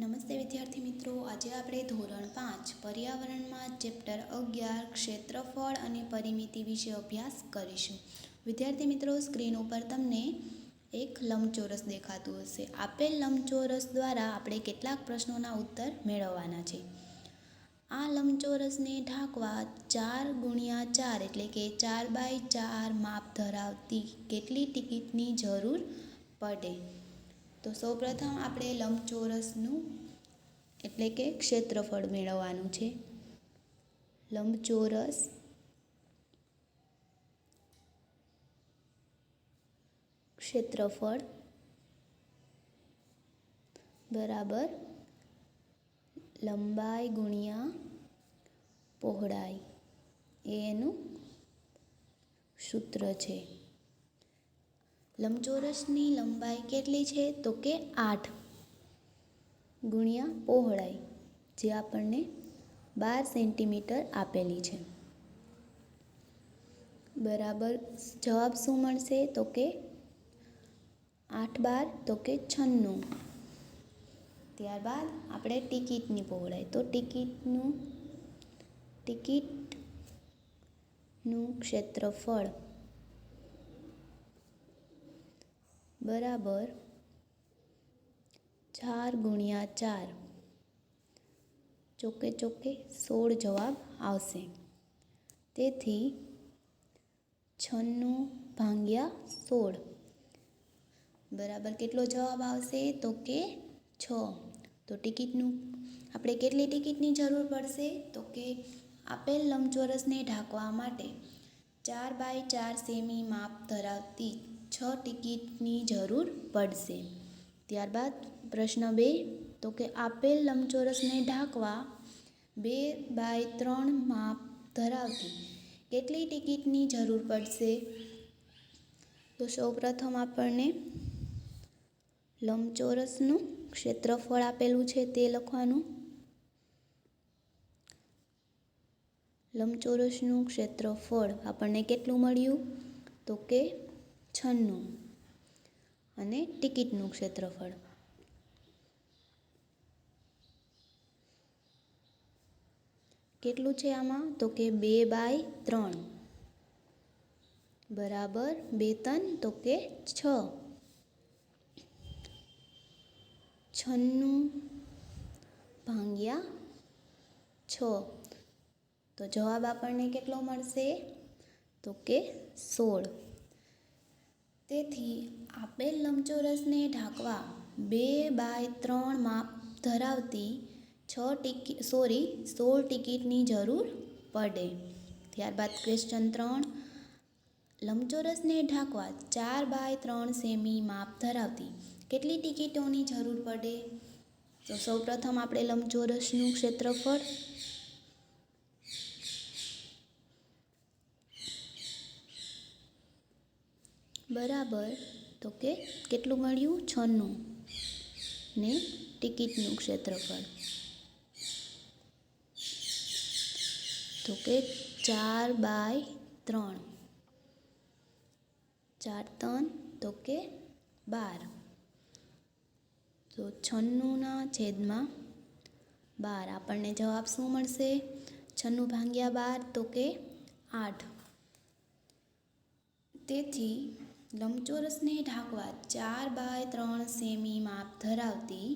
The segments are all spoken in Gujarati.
નમસ્તે વિદ્યાર્થી મિત્રો, આજે આપણે ધોરણ 5 પર્યાવરણમાં ચેપ્ટર 11 ક્ષેત્રફળ અને પરિમિતિ વિશે અભ્યાસ કરીશું. વિદ્યાર્થી મિત્રો, સ્ક્રીન ઉપર તમને એક લંબચોરસ દેખાતું હશે. આપેલ લંબચોરસ દ્વારા આપણે કેટલાક પ્રશ્નોના ઉત્તર મેળવવાના છે. આ લંબચોરસને ઢાંકવા 4x4 એટલે કે 4x4 માપ ધરાવતી કેટલી ટિકિટની જરૂર પડે? તો સૌપ્રથમ આપણે લંબચોરસનું એટલે કે ક્ષેત્રફળ મેળવવાનું છે. લંબચોરસ ક્ષેત્રફળ બરાબર લંબાઈ ગુણ્યા પહોળાઈ, એ એનું સૂત્ર છે. લંબચોરસની લંબાઈ કેટલી છે? તો કે 8 ગુણ્યા પહોળાઈ, જે આપણને 12 સેન્ટીમીટર આપેલી છે. બરાબર જવાબ શું મળશે? તો કે 8×12 તો કે 96. ત્યારબાદ આપણે ટિકિટની પહોળાઈ, તો ટિકિટનું ક્ષેત્રફળ બરાબર 4×4, ચોકે 16 જવાબ આવશે. તેથી 96/16 બરાબર કેટલો જવાબ આવશે? તો કે 6. તો ટિકિટનું આપણે કેટલી ટિકિટની જરૂર પડશે? તો કે આપેલ લંબચોરસને ઢાંકવા માટે 4x4 સેમી માપ ધરાવતી 6 ટિકિટની જરૂર પડશે. ત્યારબાદ પ્રશ્ન 2, તો કે આપેલ લંબચોરસને ઢાંકવા 2x3 માપ ધરાવતી કેટલી ટિકિટની જરૂર પડશે? તો સૌપ્રથમ આપણને લંબચોરસનું ક્ષેત્રફળ આપેલું છે તે લખવાનું. લંબચોરસનું ક્ષેત્રફળ આપણને કેટલું મળ્યું? તો કે 96. અને ટિકિટનું ક્ષેત્રફળ કેટલું છે આમાં? તો કે 2x3 બરાબર 2×3 તો કે 6. 96/6 તો જવાબ આપણને કેટલો મળશે? તો કે 16. તેથી આપેલ લંબચોરસને ઢાંકવા 2x3 માપ ધરાવતી 16 ટિકિટની જરૂર પડે. ત્યારબાદ ક્વેશ્ચન 3, લંબચોરસને ઢાંકવા 4x3 સેમી માપ ધરાવતી કેટલી ટિકિટોની જરૂર પડે? તો સૌપ્રથમ આપણે લંબચોરસનું ક્ષેત્રફળ બરાબર તો કે કેટલું મળ્યું? 96. ને ટિકિટનું ક્ષેત્રફળ તો કે 4x3, 4×3 તો કે 12. તો 96/12 આપણને જવાબ શું મળશે? 96/12 તો કે 8. તેથી લંબચોરસને ઢાંકવા 4x3 સેમી માપ ધરાવતી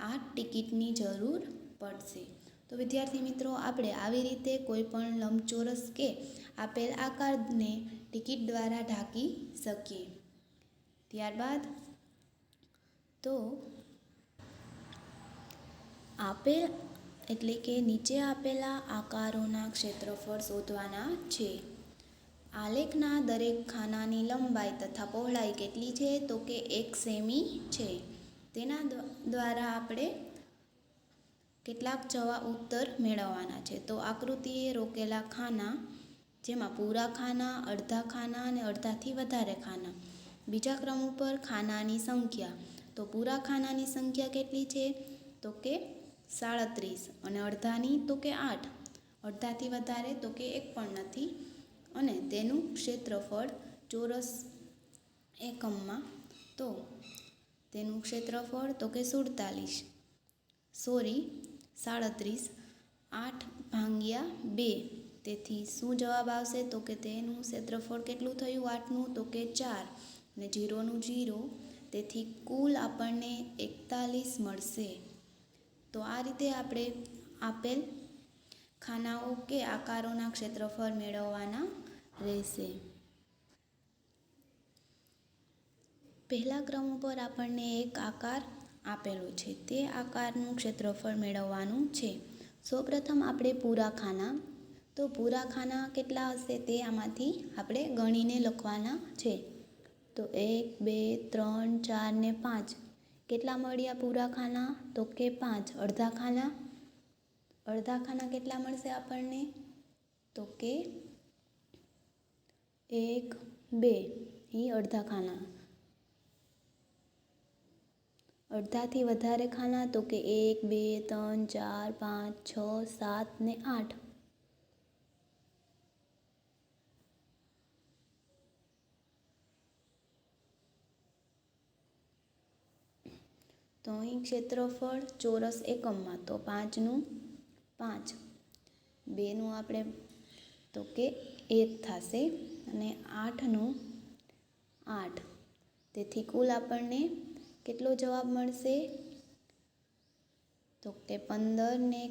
8 ટિકિટની જરૂર પડશે. તો વિદ્યાર્થી મિત્રો, આપણે આવી રીતે કોઈ પણ લંબચોરસ કે આપેલ આકારને ટિકિટ દ્વારા ઢાંકી શકીએ. ત્યારબાદ તો આપેલ એટલે કે નીચે આપેલા આકારોના ક્ષેત્રફળ શોધવાના છે. આલેખના દરેક ખાનાની લંબાઈ તથા પહોળાઈ કેટલી છે? તો કે 1 સેમી છે. તેના દ્વારા આપણે કેટલાક ઉત્તર મેળવવાના છે. તો આકૃતિએ રોકેલા ખાના, જેમાં પૂરા ખાના, અડધા ખાના અને અડધાથી વધારે ખાના. બીજા ક્રમ ઉપર ખાનાની સંખ્યા, તો પૂરા ખાનાની સંખ્યા કેટલી છે? તો કે 37. અને અડધાની તો કે 8. અડધાથી વધારે તો કે 1 પણ નથી. અને તેનું ક્ષેત્રફળ ચોરસ એકમમાં, તો તેનું ક્ષેત્રફળ તો કે 47. 37, 8/2, તેથી શું જવાબ આવશે? તો કે તેનું ક્ષેત્રફળ કેટલું થયું 8નું? તો કે 4 અને 0નું 0, તેથી કુલ આપણને 41 મળશે. તો આ રીતે આપણે આપેલ ખાનાઓ કે આકારોના ક્ષેત્રફળ મેળવવાના રહેશે. પહેલા ક્રમ ઉપર આપણને એક આકાર આપેલો છે, તે આકારનું ક્ષેત્રફળ મેળવવાનું છે. સૌપ્રથમ આપણે પૂરા ખાના, તો પૂરા ખાના કેટલા હશે તે આમાંથી આપણે ગણીને લખવાના છે. તો 1, 2, 3, 4 ને 5 કેટલા મળ્યા પૂરા ખાના? તો કે 5. અડધા ખાના કેટલા મળશે આપણને? તો કે 1, 2 એ અડધા ખાના. અડધાથી વધારે ખાના તો કે 1, 2, 3, 4, 5, 6, 7 ને 8. તો અહીં ક્ષેત્રફળ ચોરસ એકમમાં તો 5નું 5, 2નું આપણે તો કે 1 થશે અને 8નું 8, તેથી કુલ આપણને કેટલો જવાબ મળશે? તો કે 15 ને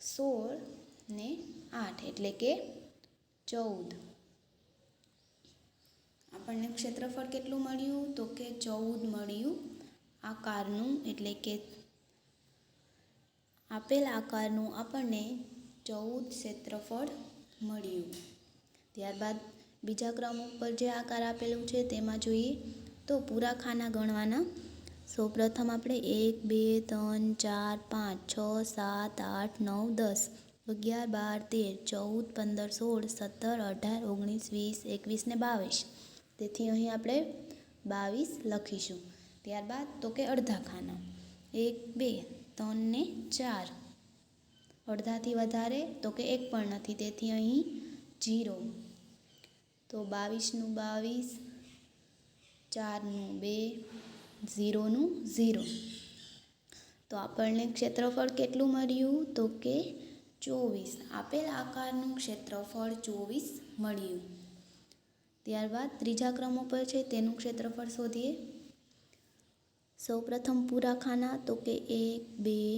16 ને 8 એટલે કે 14. આપણને ક્ષેત્રફળ કેટલું મળ્યું? તો કે 14 મળ્યું આકારનું, એટલે કે આપેલ આકારનું આપણને 14 ક્ષેત્રફળ મળ્યું. ત્યારબાદ બીજા ક્રમ ઉપર જે આકાર આપેલું છે તેમાં જોઈએ તો પૂરા ખાના ગણવાના. સૌપ્રથમ આપણે 1, 2, 3, 4, 5, 6, 7, 8, 9, 10, 11, 12, 13, 14, 15, 16, 17, 18, 19, 20, 21 ને 22, તેથી અહીં આપણે 22 લખીશું. ત્યારબાદ તો કે અડધા ખાના 1, 2, 3 ને 4, અડધાથી વધારે તો કે 1 પણ નથી, તેથી અહીં 0. તો 22નું 22, 4નું 2, 0નું 0. તો આપણને ક્ષેત્રફળ કેટલું મળ્યું? તો કે 24. આપેલ આકારનું ક્ષેત્રફળ 24 મળ્યું. ત્યારબાદ ત્રીજા ક્રમ ઉપર છે તેનું ક્ષેત્રફળ શોધીએ. સૌપ્રથમ પૂરા ખાના તો કે 1, 2,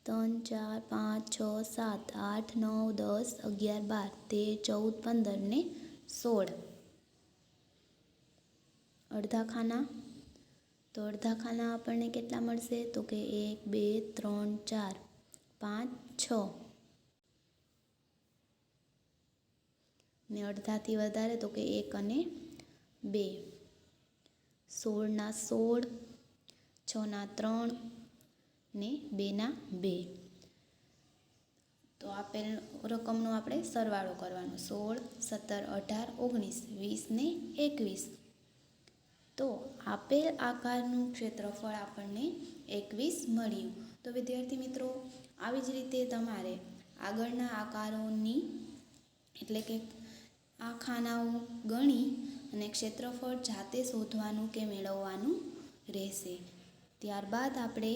3, 4, 5, 6, 7, 8, 9, 10, 11, 12, 13, 14, 15 ને 16. અડધા ખાના, તો અડધા ખાના આપણને કેટલા મળશે? તો કે 1, 2, 3, 4, 5, 6 ને અડધાથી વધારે તો કે 1 અને 2. 16 ના 16, 6 ના 3 ને 2 ના 2. તો આપેલ રકમનો આપણે સરવાળો કરવાનો. 16, 17, 18, 19, 20 ને 21. તો આપેલ આકારનું ક્ષેત્રફળ આપણને 21 મળ્યું. તો વિદ્યાર્થી મિત્રો, આવી જ રીતે તમારે આગળના આકારોની એટલે કે આ ખાનાઓ ગણી અને ક્ષેત્રફળ જાતે શોધવાનું કે મેળવવાનું રહેશે. ત્યારબાદ આપણે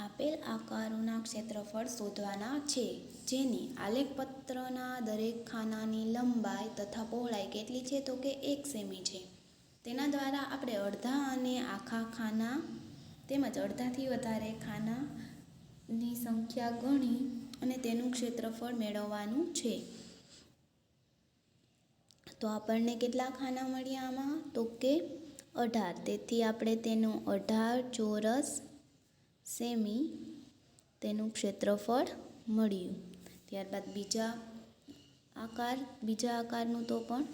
આપેલ આકારોના ક્ષેત્રફળ શોધવાના છે, જેની આલેખપત્રના દરેક ખાનાની લંબાઈ તથા પહોળાઈ કેટલી છે? તો કે 1 સેમી છે. તેના દ્વારા આપણે અડધા અને આખા ખાના તેમજ અડધાથી વધારે ખાનાની સંખ્યા ગણી અને તેનું ક્ષેત્રફળ મેળવવાનું છે. તો આપણને કેટલા ખાના મળ્યા આમાં? તો કે 18, તેથી આપણે તેનું 18 ચોરસ સેમી તેનું ક્ષેત્રફળ મળ્યું. ત્યારબાદ બીજા આકારનું તો પણ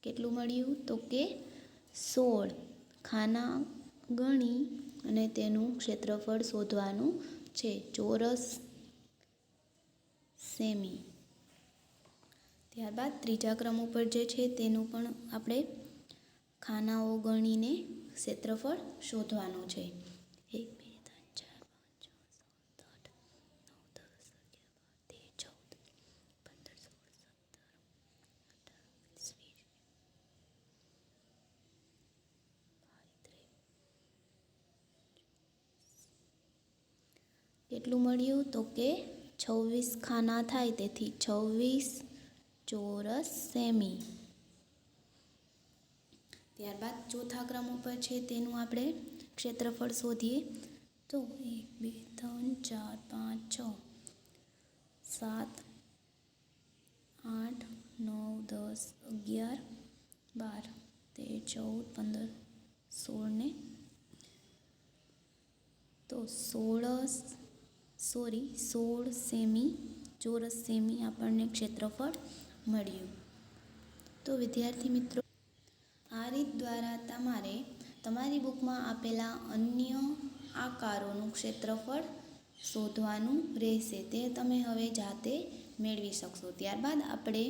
કેટલું મળ્યું? તો કે 16 ખાના ગણી અને તેનું ક્ષેત્રફળ શોધવાનું છે, ચોરસ સેમી. ત્યારબાદ ત્રીજા ક્રમ ઉપર જે છે તેનું પણ આપણે ખાનાઓ ગણીને ક્ષેત્રફળ શોધવાનું છે. 1, 2, 3, 4, 5, 6, 7, 8, 9, 10, 11, 12, 13, 14. કેટલું મળ્યું તો કે 26 ખાના થાય, તેથી 26 ચોરસ સેમી. ત્યારબાદ ચોથા ક્રમ ઉપર છે તેનું આપણે ક્ષેત્રફળ શોધીએ. તો 1 2 3 4 5 6 7 8 9 10 11 12 13 14 15 16 ને તો 16 સેમી ચોરસ સેમી આપણને ક્ષેત્રફળ મળ્યું. તો વિદ્યાર્થી મિત્રો, આ રીત દ્વારા તમારે તમારી બુકમાં આપેલા અન્ય આકારોનું ક્ષેત્રફળ શોધવાનું રહેશે. તે તમે હવે જાતે મેળવી શકશો. ત્યારબાદ આપણે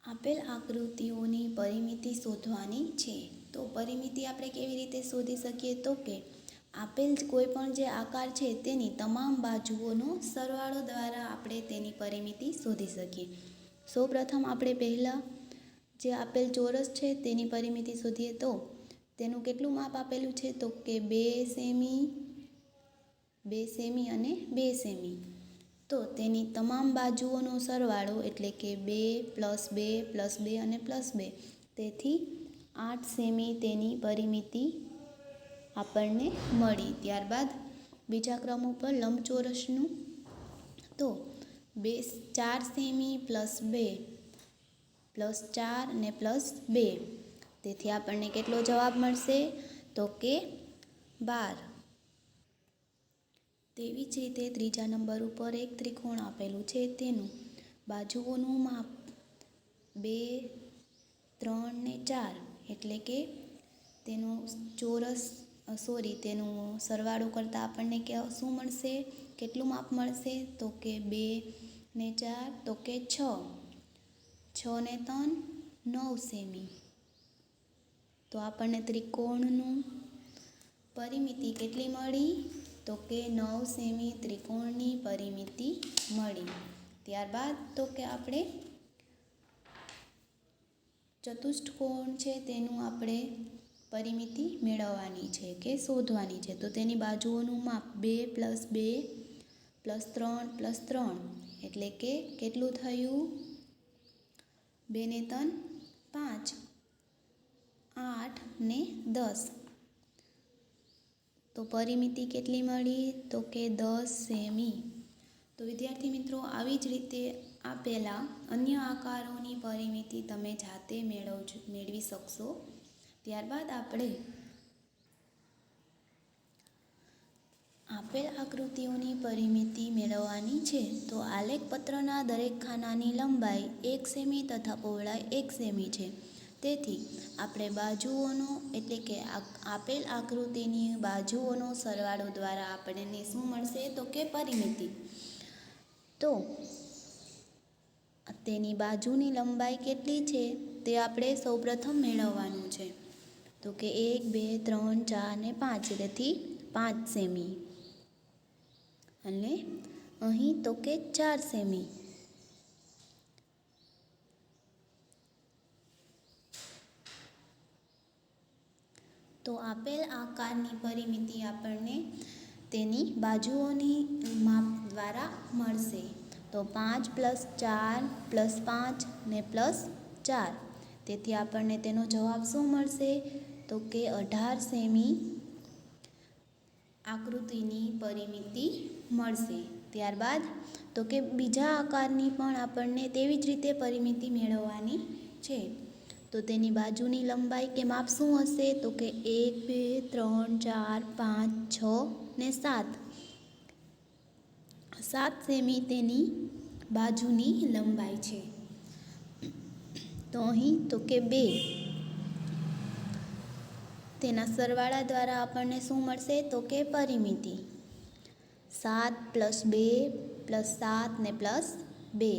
આપેલ આકૃતિઓની પરિમિતિ શોધવાની છે. તો પરિમિતિ આપણે કેવી રીતે શોધી શકીએ? તો કે આપેલ કોઈ પણ જે આકાર છે તેની તમામ બાજુઓનો સરવાળો દ્વારા આપણે તેની પરિમિતિ શોધી શકીએ. સૌપ્રથમ આપણે પહેલાં જે આપેલ ચોરસ છે તેની પરિમિતિ શોધીએ. તો તેનું કેટલું માપ આપેલું છે? તો કે 2 સેમી, 2 સેમી અને 2 સેમી. તો તેની તમામ બાજુઓનો સરવાળો એટલે કે 2 + 2 + 2 અને +2, તેથી 8 સેમી તેની પરિમિતિ આપણને મળી. ત્યારબાદ બીજા ક્રમ ઉપર લંબચોરસનું, તો 4 સેમી + 2 + 4 ને +2, તેથી આપણને કેટલો જવાબ મળશે? તો કે 12. તેવી જ રીતે ત્રીજા નંબર ઉપર એક ત્રિકોણ આપેલું છે તેનું બાજુઓનું માપ 2 3 ને 4, એટલે કે તેનું તેનું સરવાળો કરતાં આપણને શું મળશે? કેટલું માપ મળશે? તો કે 2 ને 4 તો કે 6, 6 ને 3 9 સેમી. તો આપણને ત્રિકોણનું પરિમિતિ કેટલી મળી? તો કે 9 સેમી ત્રિકોણની પરિમિતિ મળી. ત્યારબાદ તો કે આપણે ચતુષ્કોણ છે તેનું આપણે પરિમિતિ મેળવવાની છે કે શોધવાની છે. તો તેની બાજુઓનું માપ 2 + 2 + 3 + 3, એટલે કે કેટલું થયું? 2 ને 3 5, 8 ને 10. તો પરિમિતિ કેટલી મળી? તો કે 10 સેમી. તો વિદ્યાર્થી મિત્રો, આવી જ રીતે આપેલા અન્ય આકારોની પરિમિતિ તમે જાતે મેળવી શકશો. ત્યારબાદ આપણે આપેલ આકૃતિઓની પરિમિતિ મેળવવાની છે. તો આલેખપત્રના દરેક ખાનાની લંબાઈ 1 સેમી તથા પહોળાઈ 1 સેમી છે. તેથી આપણે બાજુઓનો એટલે કે આપેલ આકૃતિની બાજુઓનો સરવાળો દ્વારા આપણને શું મળશે? તો કે પરિમિતિ. તો તેની બાજુની લંબાઈ કેટલી છે તે આપણે સૌપ્રથમ મેળવવાનું છે. તો કે 1 2 3 4 ને 5, તેથી 5 સેમી. અને અહીં તો કે 4 સેમી. તો આપેલ આકારની પરિમિતિ આપણને તેની બાજુઓની માપ દ્વારા મળશે. તો 5 + 4 + 5 ને +4, તેથી આપણને તેનો જવાબ શું મળશે? તો કે 18 સેમી આકૃતિની પરિમિતિ મળશે. ત્યારબાદ તો કે બીજા આકારની પણ આપણને તેવી જ રીતે પરિમિતિ મેળવવાની છે. તો તેની બાજુની લંબાઈ કે માપ શું હશે? તો કે 1 2 3 4 5 6 ને 7, 7 સેમી તેની બાજુની લંબાઈ છે. તો અહીં તો કે 2, તેના સરવાળા દ્વારા આપણને શું મળશે? તો કે પરિમિતિ 7 + 2 + 7 ને +2,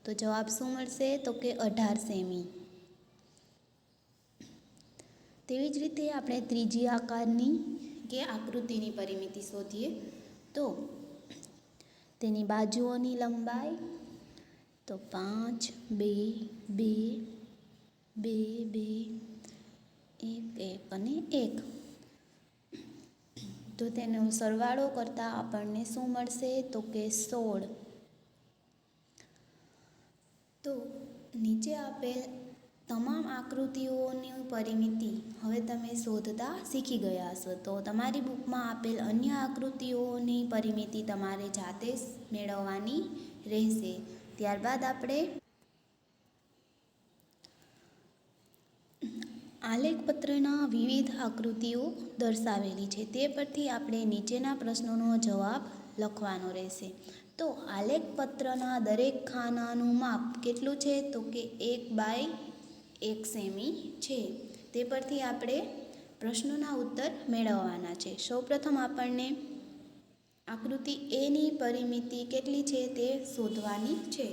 તો જવાબ શું મળશે? તો કે 18 સેમી. તેવી જ રીતે આપણે ત્રીજી આકારની કે આકૃતિની પરિમિતિ શોધીએ. તો તેની બાજુઓની લંબાઈ તો 5 2 2 2 2 1 1 અને 1. તો તેનો સરવાળો કરતાં આપણને શું મળશે? તો કે 16. તો નીચે આપેલ તમામ આકૃતિઓની પરિમિતિ હવે તમે શોધતા શીખી ગયા હશો. તો તમારી બુકમાં આપેલ અન્ય આકૃતિઓની પરિમિતિ તમારે જાતે જ મેળવવાની રહેશે. ત્યારબાદ આપણે આલેખપત્રના વિવિધ આકૃતિઓ દર્શાવેલી છે તે પરથી આપણે નીચેના પ્રશ્નોનો જવાબ લખવાનો રહેશે. તો આલેખપત્રના દરેક ખાનાનું માપ કેટલું છે? તો કે 1/1 સેમી છે. તે પરથી આપણે પ્રશ્નોના ઉત્તર મેળવવાના છે. સૌપ્રથમ આપણને આકૃતિ એની પરિમિતિ કેટલી છે તે શોધવાની છે.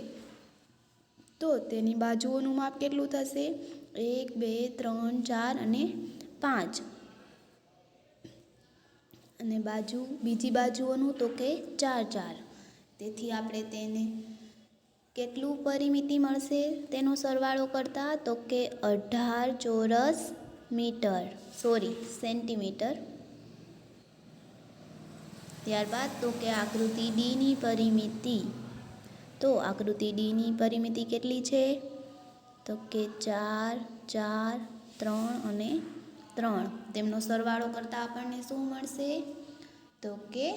તો તેની બાજુઓનું માપ કેટલું થશે? 1, 2, 3, 4 અને 5. અને બીજી બાજુઓનું તો કે 4, 4. તેથી આપણે તેને કેટલું પરિમિતિ મળશે તેનો સરવાળો કરતા? તો કે 18 ચોરસ સેન્ટીમીટર. ત્યારબાદ તો કે આકૃતિ ડીની પરિમિતિ. તો આકૃતિ ડીની પરિમિતિ કેટલી છે? તો કે 4, 4, 3 અને 3. તેમનો સરવાળો કરતાં આપણને શું મળશે? તો કે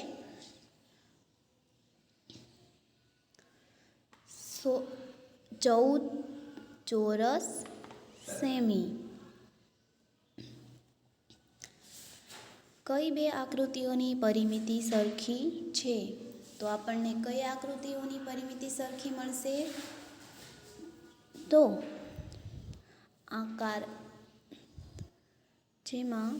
14 ચોરસ સેમી. કઈ બે આકૃતિઓની પરિમિતિ સરખી છે? તો આપણને કઈ આકૃતિઓની પરિમિતિ સરખી મળશે? તો આકાર, જેમાં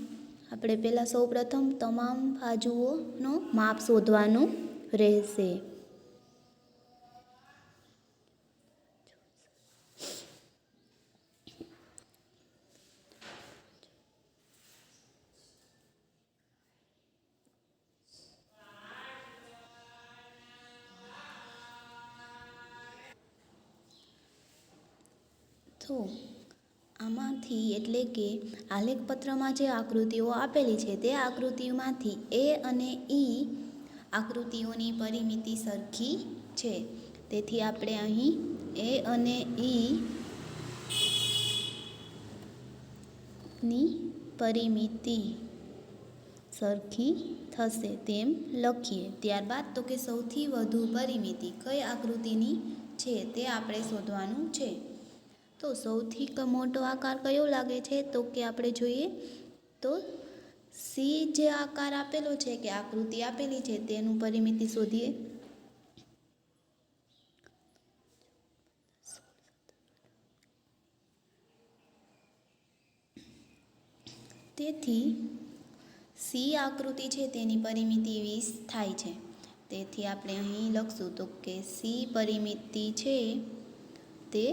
આપણે પહેલાં સૌપ્રથમ તમામ બાજુઓનો માપ શોધવાનું રહેશે. તો આમાંથી એટલે કે આલેખપત્રમાં જે આકૃતિઓ આપેલી છે તે આકૃતિઓમાંથી એ અને ઈ આકૃતિઓની પરિમિતિ સરખી છે. તેથી આપણે અહીં એ અને ઈ ની પરિમિતિ સરખી થશે તેમ લખીએ. ત્યારબાદ તો કે સૌથી વધુ પરિમિતિ કઈ આકૃતિની છે તે આપણે શોધવાનું છે. તો સૌથી મોટો આકાર કયો લાગે છે? તો કે આપણે જોઈએ તો સી જે આકાર આપેલો છે કે આકૃતિ આપેલી છે તેનું પરિમિતિ શોધીએ. તેથી સી આકૃતિ છે તેની પરિમિતિ 20 થાય છે. તેથી આપણે અહીં લખશું તો કે સી પરિમિતિ છે તે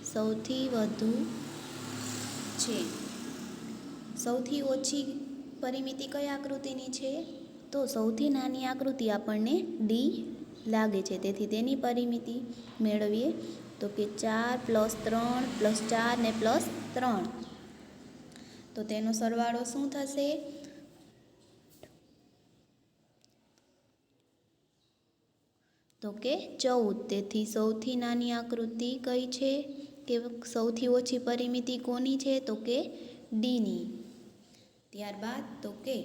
સૌથી વધુ છે. સૌથી ઓછી પરિમિતિ કઈ આકૃતિની છે? તો સૌથી નાની આકૃતિ આપણને ડી લાગે છે. તેથી તેની પરિમિતિ મેળવીએ તો કે 4 + 3 + 4 ને +3. તો તેનો સરવાળો શું થશે? તો કે 14. તેથી સૌથી નાની આકૃતિ કઈ છે કે સૌથી ઓછી પરિમિતિ કોની છે? તો કે ડીની. ત્યારબાદ તો કે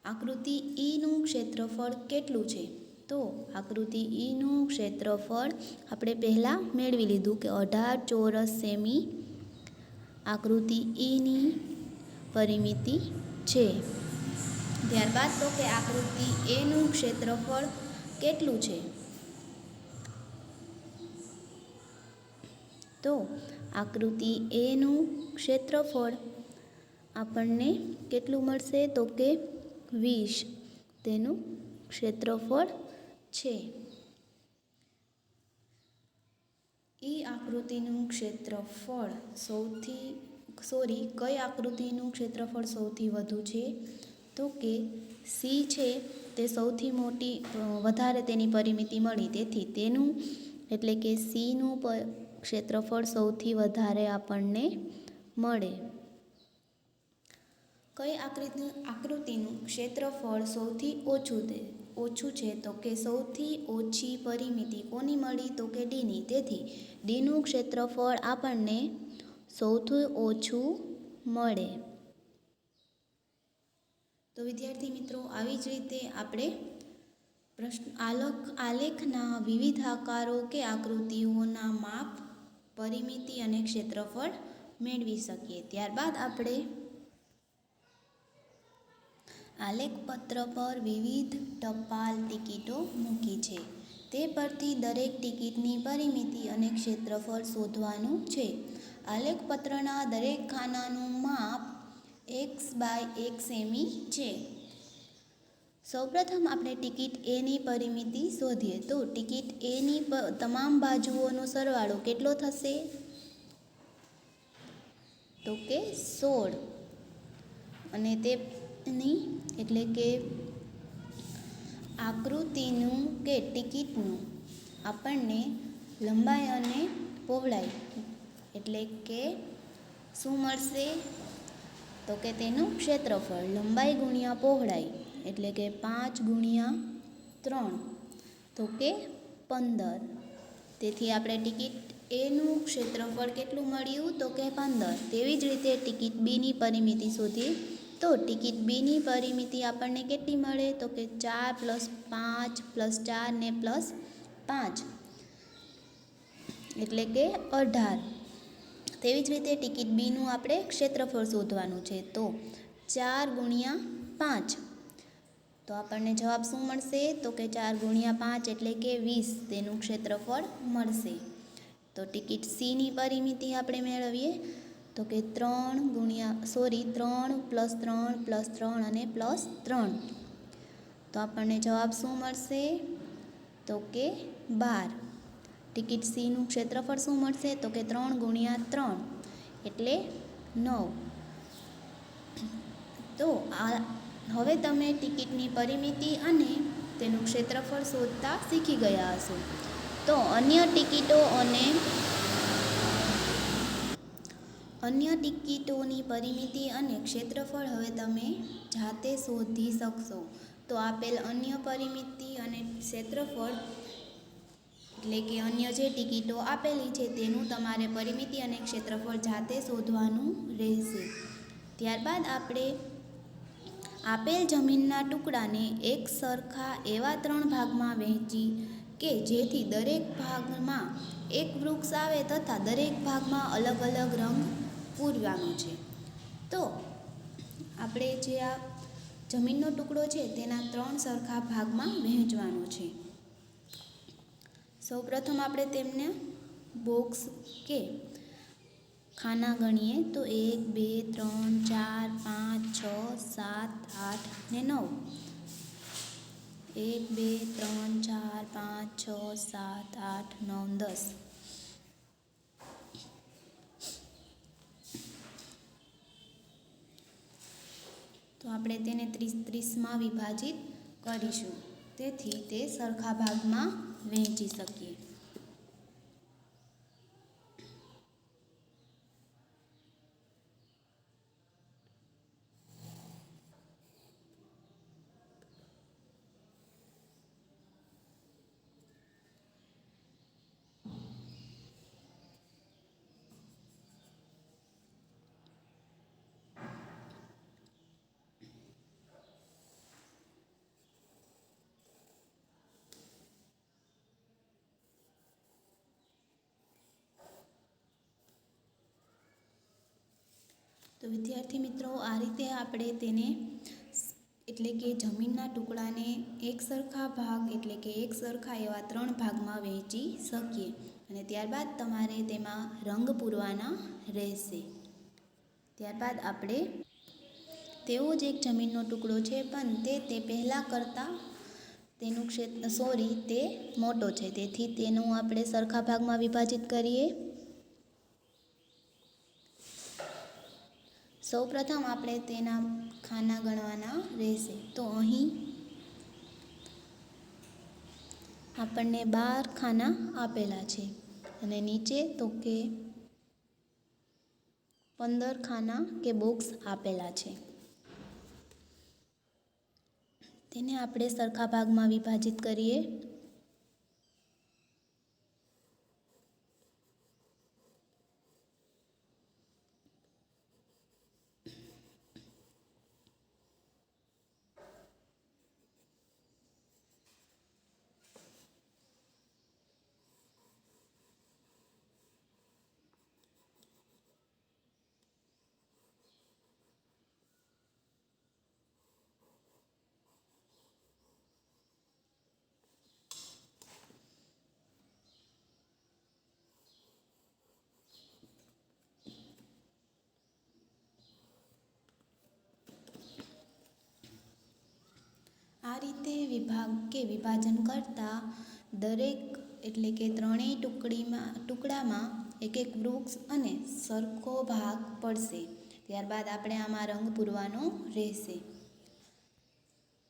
આકૃતિ ઈનું ક્ષેત્રફળ કેટલું છે? તો આકૃતિ ઈનું ક્ષેત્રફળ આપણે પહેલાં મેળવી લીધું કે 18 ચોરસ સેમી આકૃતિ ઈની પરિમિતિ છે. ત્યારબાદ તો કે આકૃતિ એનું ક્ષેત્રફળ કેટલું છે? તો આકૃતિ એનું ક્ષેત્રફળ આપણને કેટલું મળશે? તો કે 20 તેનું ક્ષેત્રફળ છે. ઈ આકૃતિનું ક્ષેત્રફળ કઈ આકૃતિનું ક્ષેત્રફળ સૌથી વધુ છે? તો કે સી છે તે સૌથી મોટી વધારે તેની પરિમિતિ મળી. તેથી તેનું એટલે કે સીનું ક્ષેત્રફળ સૌથી વધારે આપણને મળે. કઈ આકૃતિનું ક્ષેત્રફળ સૌથી ઓછું છે? તો કે સૌથી ઓછી પરિમિતિ કોની મળી? તો કે ડીની. તેથી ડીનું ક્ષેત્રફળ આપણને સૌથી ઓછું મળે. તો વિદ્યાર્થી મિત્રો, આવી જ રીતે આપણે આલેખના વિવિધ આકારો કે આકૃતિઓના માપ, પરિમિતિ અને ક્ષેત્રફળ મેળવી શકીએ. ત્યારબાદ આપણે આલેખપત્ર પર વિવિધ ટપાલ ટિકિટો મૂકી છે. તે પરથી દરેક ટિકિટની પરિમિતિ અને ક્ષેત્રફળ શોધવાનું છે. આલેખપત્રના દરેક ખાનાનું માપ x/1 સેમી છે. સૌપ્રથમ આપણે ટિકિટ એની પરિમિતિ શોધીએ. તો ટિકિટ એની તમામ બાજુઓનો સરવાળો કેટલો થશે? તો કે 16. અને તેની એટલે કે આકૃતિનું કે ટિકિટનું આપણને લંબાઈ અને પહોળાઈ એટલે કે શું મળશે? તો કે તેનું ક્ષેત્રફળ લંબાઈ ગુણ્યા પહોળાઈ એટલે કે 5 ગુણ્યા 3 તો કે 15. તેથી આપણે ટિકિટ એનું ક્ષેત્રફળ કેટલું મળ્યું? તો કે 15. તેવી જ રીતે ટિકિટ બીની પરિમિતિ શોધીએ. તો ટિકિટ બીની પરિમિતિ આપણને કેટલી મળે? તો કે 4 + 5 + 4 ને +5 એટલે કે 18. તેવી જ રીતે ટિકિટ બીનું આપણે ક્ષેત્રફળ શોધવાનું છે. તો 4 ગુણ્યા 5 તો આપણને જવાબ શું મળશે? તો કે 4 ગુણ્યા 5 એટલે કે 20 તેનું ક્ષેત્રફળ મળશે. તો ટિકિટ સીની પરિમિતિ આપણે મેળવીએ. તો કે 3 + 3 + 3 અને +3 તો આપણને જવાબ શું મળશે? તો કે 12. ટિકિટ સીનું ક્ષેત્રફળ શું મળશે? તો કે 3 ગુણ્યા 3 એટલે 9. તો હવે તમે ટિકિટની પરિમિતિ અને તેનું ક્ષેત્રફળ શોધતા શીખી ગયા હશો. તો અન્ય ટિકિટોની પરિમિતિ અને ક્ષેત્રફળ હવે તમે જાતે શોધી શકશો. તો આપેલ અન્ય પરિમિતિ અને ક્ષેત્રફળ એટલે કે અન્ય જે ટિકિટો આપેલી છે તેનું તમારે પરિમિતિ અને ક્ષેત્રફળ જાતે શોધવાનું રહેશે. ત્યારબાદ આપણે આપેલ જમીનના ટુકડાને એક સરખા એવા 3 ભાગમાં વહેંચી કે જેથી દરેક ભાગમાં એક વૃક્ષ આવે તથા દરેક ભાગમાં અલગ અલગ રંગ પૂરવાનો છે. તો આપણે જે આ જમીનનો ટુકડો છે તેના 3 સરખા ભાગમાં વહેંચવાનો છે. સૌપ્રથમ આપણે તેમને બોક્સ કે ખાના ગણીએ. તો 1 2 3 4 5 6 7 8 ને 9. 1 2 3 4 5 6 7 8 9 10. તો આપણે તેને 30-30માં વિભાજિત કરીશું. તેથી તે સરખા ભાગમાં વહેંચી શકીએ. તો વિદ્યાર્થી મિત્રો, આ રીતે આપણે તેને એટલે કે જમીનના ટુકડાને એક સરખા ભાગ એટલે કે એક સરખા એવા 3 ભાગમાં વહેંચી શકીએ. અને ત્યારબાદ તમારે તેમાં રંગ પૂરવાના રહેશે. ત્યારબાદ આપણે તેવો જ એક જમીનનો ટુકડો છે પણ તે પહેલાં કરતાં તેનું તે મોટો છે. તેથી તેનું આપણે સરખા ભાગમાં વિભાજિત કરીએ. સૌપ્રથમ આપણે તેના ખાના ગણવાના રહેશે. તો અહીં આપણને 12 ખાના આપેલા છે અને નીચે તો કે 15 ખાના કે બોક્સ આપેલા છે. તેને આપણે સરખા ભાગમાં વિભાજિત કરીએ. આ રીતે વિભાજન કરતા દરેક એટલે કે ત્રણેય ટુકડામાં એક એક વૃક્ષ અને સરખો ભાગ પડશે. ત્યારબાદ આપણે આમાં રંગ પૂરવાનો રહેશે.